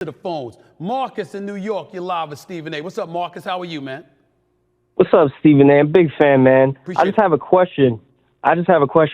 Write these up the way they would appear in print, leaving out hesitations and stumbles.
To the phones. Marcus in New York, you're live with Stephen A. What's up, Marcus? How are you, man? What's up, Stephen A? I'm a big fan, man. Appreciate I just have a question.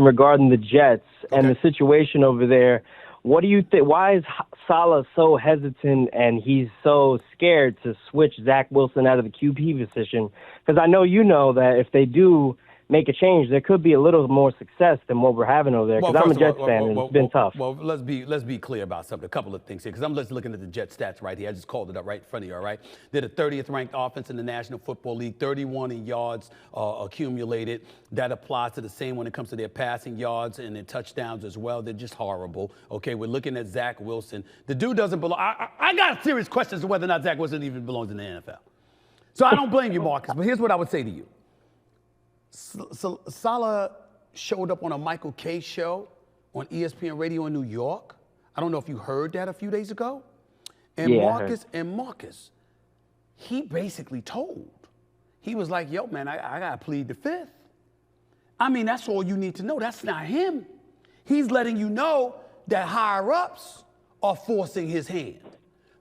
Regarding the Jets and the situation over there. What do you think? Why is Saleh so hesitant and he's so scared to switch Zach Wilson out of the QB position? Because I know you know that if they do make a change, there could be a little more success than what we're having over there. Because I'm a Jets fan, and it's been tough. Well, let's be clear about something. A couple of things here, because I'm just looking at the Jets stats right here. I just called it up right in front of you, all right? They're the 30th ranked offense in the National Football League, 31 in yards accumulated. That applies to the same when it comes to their passing yards and their touchdowns as well. They're just horrible. Okay, we're looking at Zach Wilson. The dude doesn't belong. I got serious questions as to whether or not Zach Wilson even belongs in the NFL. So I don't blame you, Marcus, but here's what I would say to you. Saleh showed up on a Michael Kay show on ESPN Radio in New York. I don't know if you heard that a few days ago. And Yeah, Marcus, he basically told. He was like, yo, man, I got to plead the fifth. I mean, that's all you need to know. That's not him. He's letting you know that higher-ups are forcing his hand.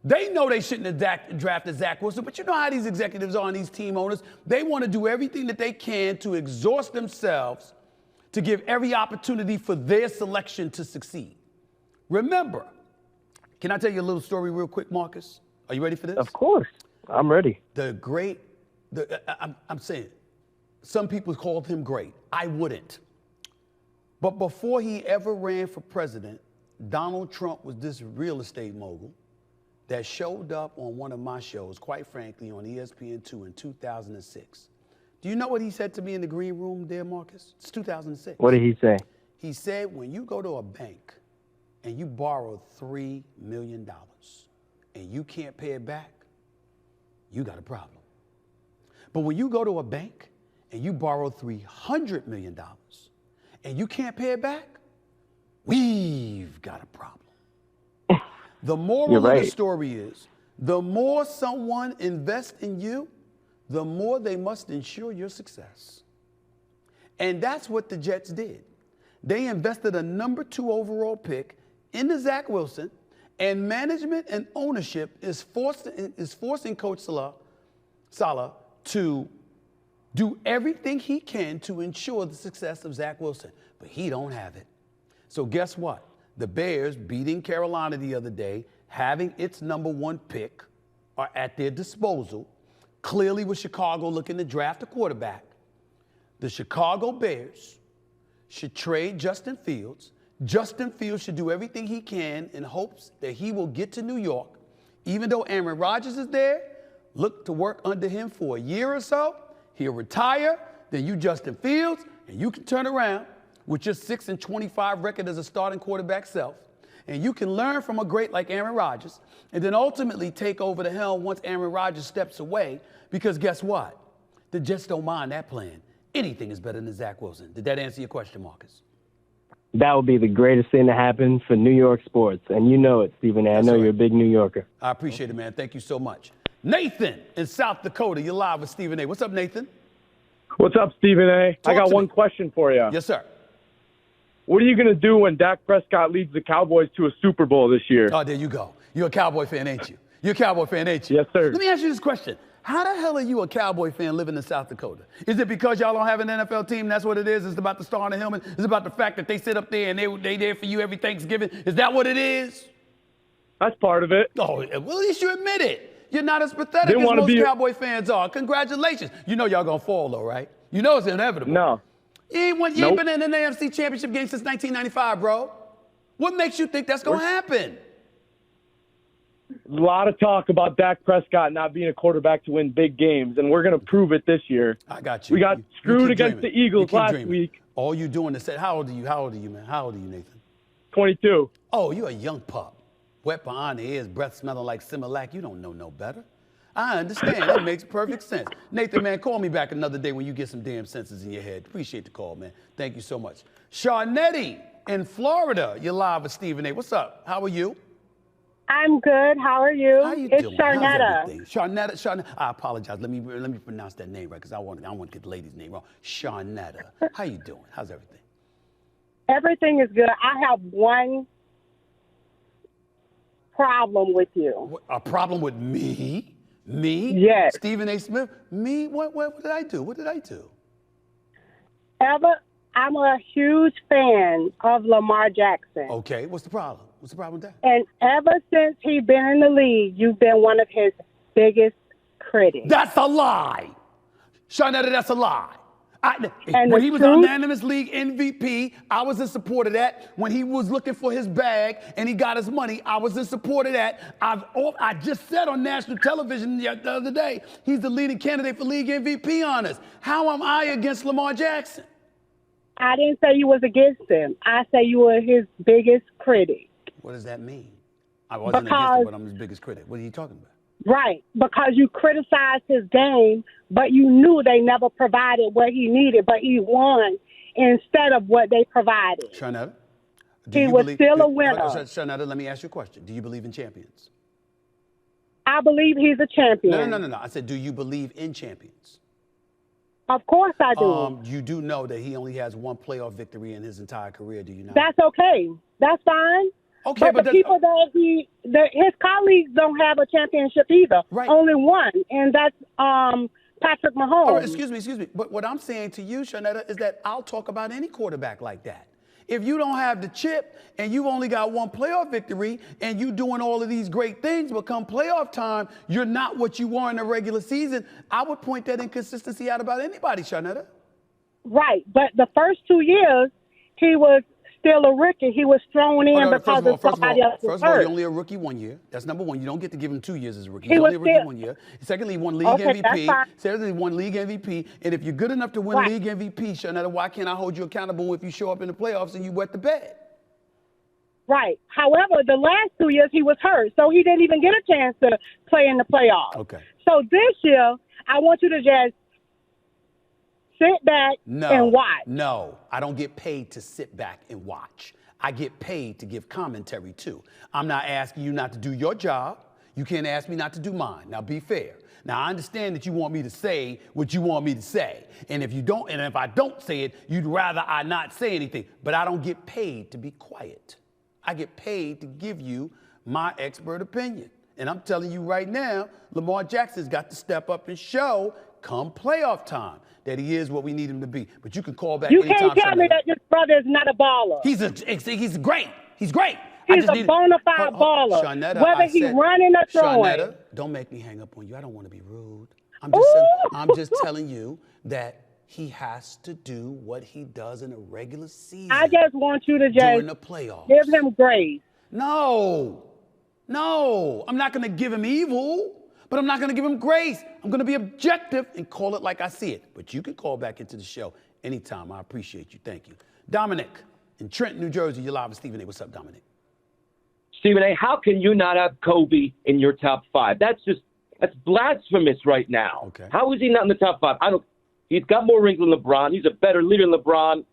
They know they shouldn't have drafted Zach Wilson, but you know how these executives are and these team owners. They want to do everything that they can to exhaust themselves to give every opportunity for their selection to succeed. Remember, can I tell you a little story real quick, Marcus? Are you ready for this? Of course. I'm ready. I'm saying, some people called him great. I wouldn't. But before he ever ran for president, Donald Trump was this real estate mogul that showed up on one of my shows, quite frankly, on ESPN2 in 2006. Do you know what he said to me in the green room there, Marcus? It's 2006. What did he say? He said, when you go to a bank and you borrow $3 million and you can't pay it back, you got a problem. But when you go to a bank and you borrow $300 million and you can't pay it back, we've got a problem. The moral of the story is, the more someone invests in you, the more they must ensure your success. And that's what the Jets did. They invested a number 2 overall pick into Zach Wilson, and management and ownership is forcing Coach Saleh to do everything he can to ensure the success of Zach Wilson. But he don't have it. So guess what? The Bears beating Carolina the other day, having its number 1 pick, are at their disposal. Clearly with Chicago looking to draft a quarterback, the Chicago Bears should trade Justin Fields. Justin Fields should do everything he can in hopes that he will get to New York. Even though Aaron Rodgers is there, look to work under him for a year or so. He'll retire, then you Justin Fields, and you can turn around with your 6-25 record as a starting quarterback self, and you can learn from a great like Aaron Rodgers, and then ultimately take over the helm once Aaron Rodgers steps away, because guess what? The Jets don't mind that plan. Anything is better than Zach Wilson. Did that answer your question, Marcus? That would be the greatest thing to happen for New York sports, and you know it, Stephen A. I know you're a big New Yorker. I appreciate it, man. Thank you so much. Nathan in South Dakota, you're live with Stephen A. What's up, Nathan? What's up, Stephen A? I got one question for you. Yes, sir. What are you going to do when Dak Prescott leads the Cowboys to a Super Bowl this year? Oh, there you go. You're a Cowboy fan, ain't you? You're a Cowboy fan, ain't you? Yes, sir. Let me ask you this question. How the hell are you a Cowboy fan living in South Dakota? Is it because y'all don't have an NFL team? That's what it is? It's about the star on the helmet? It's about the fact that they sit up there and they there for you every Thanksgiving? Is that what it is? That's part of it. Oh, well, at least you admit it. You're not as pathetic as most Cowboy fans are. Congratulations. You know y'all going to fall, though, right? You know it's inevitable. No. You ain't been in an AFC championship game since 1995, bro. What makes you think that's going to happen? A lot of talk about Dak Prescott not being a quarterback to win big games, and we're going to prove it this year. I got you. We got screwed against the Eagles last week. All you doing is say, how old are you? How old are you, man? How old are you, Nathan? 22. Oh, you're a young pup. Wet behind the ears, breath smelling like Similac. You don't know no better. I understand. That makes perfect sense. Nathan, man, call me back another day when you get some damn senses in your head. Appreciate the call, man. Thank you so much. Sharnetti in Florida, you're live with Stephen A. What's up? How are you? I'm good. How are you? How you it's doing? Sharnetta. Sharnetta. I apologize. Let me pronounce that name right because I want to get the lady's name wrong. Sharnetta. How you doing? How's everything? Everything is good. I have one problem with you. A problem with me? Me? Yes. Stephen A. Smith? Me? What did I do? What did I do? I'm a huge fan of Lamar Jackson. Okay, what's the problem? What's the problem with that? And ever since he's been in the league, you've been one of his biggest critics. That's a lie. Sharnetta, that's a lie. And when the he was truth- unanimous league MVP, I was in support of that. When he was looking for his bag and he got his money, I was in support of that. I just said on national television the other day, he's the leading candidate for league MVP on us. How am I against Lamar Jackson? I didn't say you was against him. I say you were his biggest critic. What does that mean? I wasn't against him, but I'm his biggest critic. What are you talking about? Right, because you criticized his game, but you knew they never provided what he needed, but he won instead of what they provided. Sharnetta? He was still a winner. Sharnetta, let me ask you a question. Do you believe in champions? I believe he's a champion. No. I said, do you believe in champions? Of course I do. You do know that he only has one playoff victory in his entire career, do you not? That's okay. That's fine. Okay, but the people that his colleagues don't have a championship either. Right. Only one, and that's Patrick Mahomes. All right, excuse me. But what I'm saying to you, Sharnetta, is that I'll talk about any quarterback like that. If you don't have the chip and you've only got one playoff victory and you doing all of these great things, but come playoff time, you're not what you were in the regular season, I would point that inconsistency out about anybody, Sharnetta. Right, but the first 2 years, he was still a rookie. He was thrown in because of somebody else was First of all, hurt. you're only a rookie 1 year. That's number one. You don't get to give him 2 years as a rookie. He He's was only a rookie still- 1 year. Secondly, he won league Okay, that's MVP. fine. Thirdly, he won league MVP. And if you're good enough to win Right. league MVP, Sharnetta, why can't I hold you accountable if you show up in the playoffs and you wet the bed? Right. However, the last 2 years he was hurt, so he didn't even get a chance to play in the playoffs. Okay. So this year, I want you to just sit back and watch. No, I don't get paid to sit back and watch. I get paid to give commentary too. I'm not asking you not to do your job. You can't ask me not to do mine. Now be fair. Now I understand that you want me to say what you want me to say. And if I don't say it, you'd rather I not say anything. But I don't get paid to be quiet. I get paid to give you my expert opinion. And I'm telling you right now, Lamar Jackson's got to step up and show come playoff time that he is what we need him to be. But you can call back You anytime. can't tell me that this brother is not a baller. He's great. He's great. He's a bona fide baller. Sharnetta, whether he's running or throwing. Sharnetta, don't make me hang up on you. I don't want to be rude. I'm just telling you that he has to do what he does in a regular season. I just want you to during just the playoffs. give him grace. No, I'm not going to give him evil, but I'm not going to give him grace. I'm going to be objective and call it like I see it. But you can call back into the show anytime. I appreciate you. Thank you. Dominic in Trenton, New Jersey. You're live with Stephen A. What's up, Dominic? Stephen A., how can you not have Kobe in your top five? That's blasphemous right now. Okay. How is he not in the top five? He's got more rings than LeBron. He's a better leader than LeBron.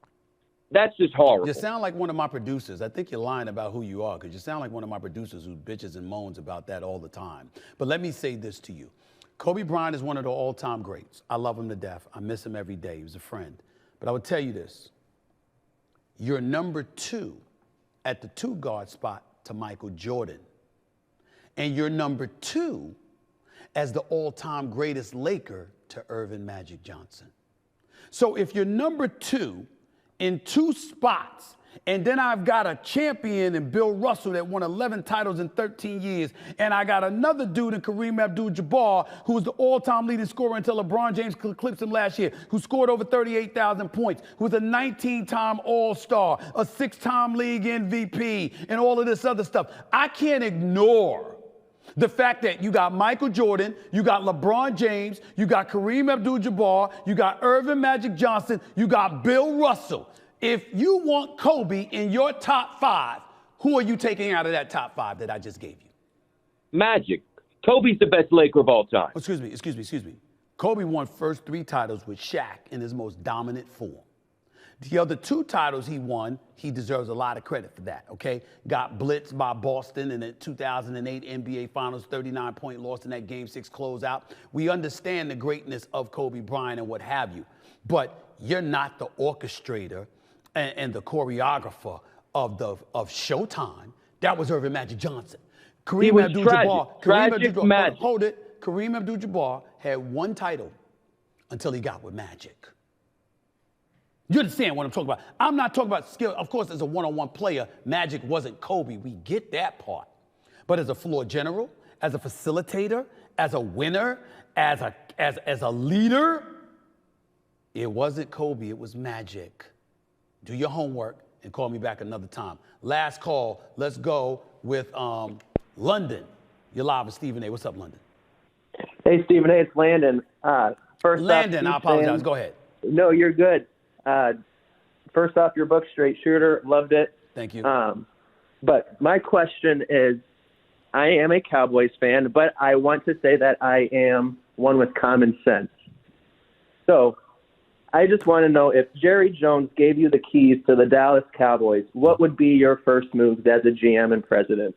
That's just horrible. You sound like one of my producers. I think you're lying about who you are because you sound like one of my producers who bitches and moans about that all the time. But let me say this to you. Kobe Bryant is one of the all-time greats. I love him to death. I miss him every day. He was a friend. But I would tell you this. You're number 2 at the 2 guard spot to Michael Jordan. And you're number 2 as the all-time greatest Laker to Irvin Magic Johnson. So if you're number 2 in 2 spots, and then I've got a champion in Bill Russell that won 11 titles in 13 years, and I got another dude in Kareem Abdul-Jabbar who was the all-time leading scorer until LeBron James eclipsed him last year, who scored over 38,000 points, who was a 19-time All-Star, a 6-time league MVP, and all of this other stuff. I can't ignore the fact that you got Michael Jordan, you got LeBron James, you got Kareem Abdul-Jabbar, you got Irvin Magic Johnson, you got Bill Russell. If you want Kobe in your top 5, who are you taking out of that top 5 that I just gave you? Magic. Kobe's the best Laker of all time. Excuse me. Kobe won first 3 titles with Shaq in his most dominant form. The other 2 titles he won, he deserves a lot of credit for that, okay? Got blitzed by Boston in the 2008 NBA Finals, 39-point loss in that Game 6 closeout. We understand the greatness of Kobe Bryant and what have you, but you're not the orchestrator and the choreographer of Showtime. That was Irvin Magic Johnson. He was tragic Magic. Hold it. Kareem Abdul-Jabbar had one title until he got with Magic. You understand what I'm talking about? I'm not talking about skill. Of course, as a one-on-one player, Magic wasn't Kobe. We get that part. But as a floor general, as a facilitator, as a winner, as a leader, it wasn't Kobe, it was Magic. Do your homework and call me back another time. Last call, let's go with London. You're live with Stephen A. What's up, London? Hey, Stephen A. It's Landon. First Landon, off, I apologize. Go ahead. No, you're good. First off, your book, Straight Shooter, loved it. Thank you. But my question is, I am a Cowboys fan, but I want to say that I am one with common sense. So I just want to know, if Jerry Jones gave you the keys to the Dallas Cowboys, what would be your first moves as a GM and president?